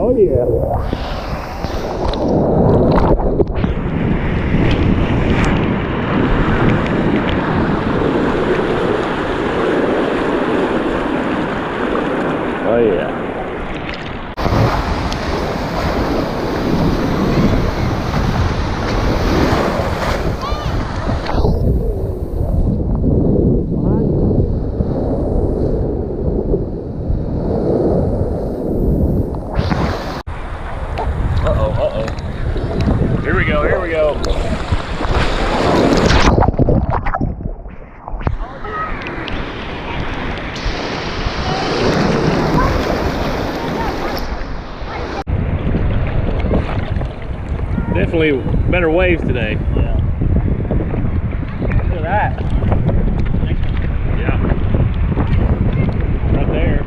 Oh yeah. Oh yeah. Here we go, here we go. Definitely better waves today. Yeah. Look at that. Yeah. Right there.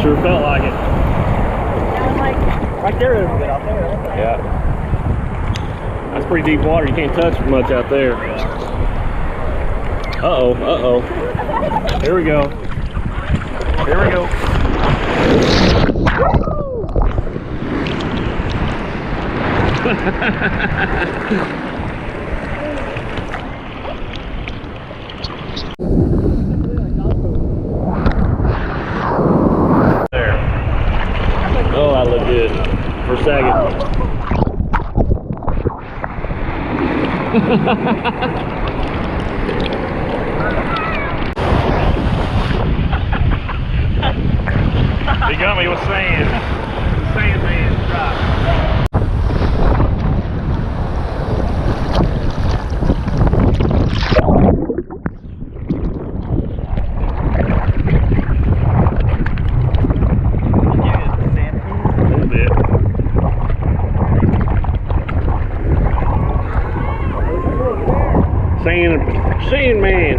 Sure felt like it. Right there is good out there. Yeah. That's pretty deep water. You can't touch much out there. Uh-oh, uh-oh. Here we go. Here we go. Oh, that looked good for a second. He got me with sand. Sand man, right. Sand man.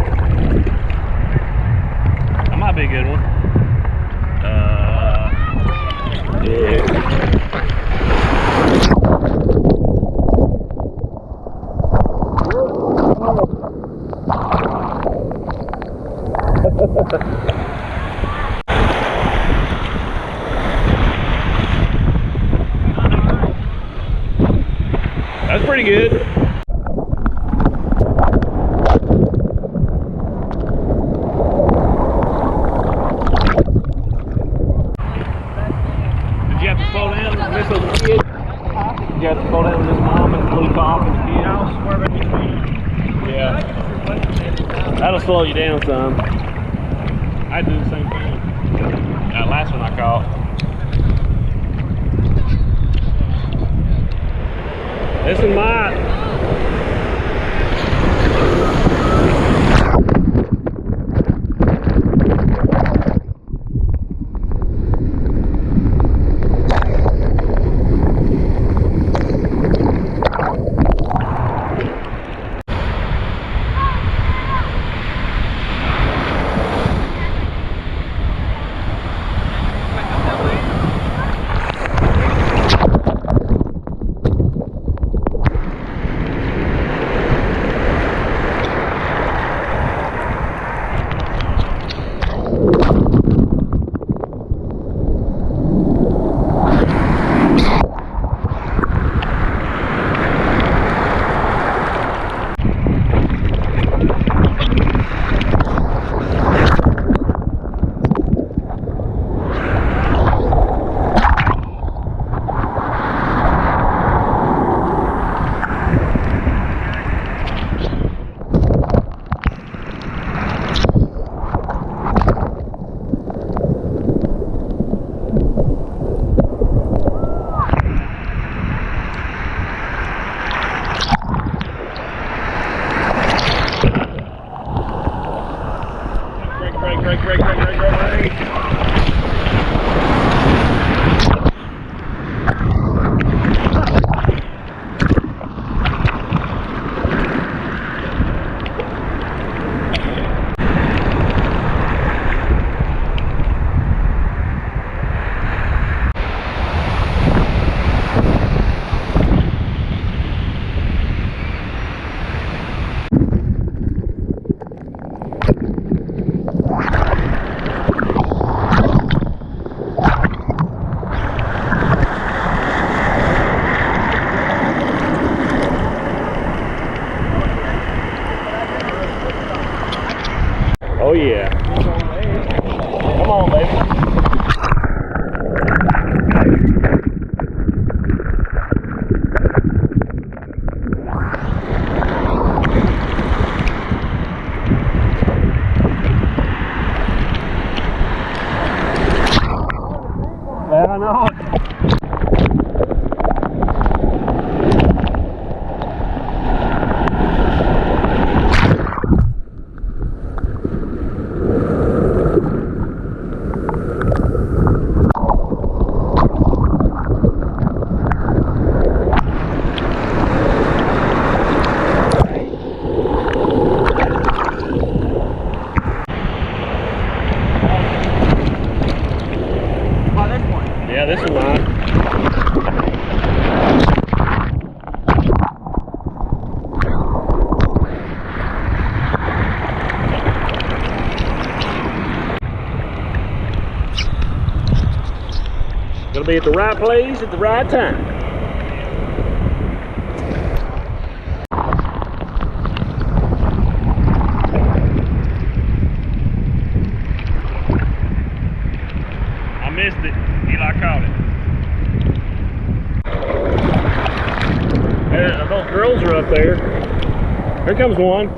That might be a good one. Yeah. That's pretty good. Did you have to slow down and miss those kids? Did you have to slow down with this mom and little cop and the kid? Yeah. That'll slow you down some. I do the same thing. That last one I caught. This one might. Break. Oh yeah. Come on, baby. Yeah, I know. Yeah, this is mine. Gonna be at the right place at the right time. I missed it. Eli caught it. Those girls are up there. Here comes one.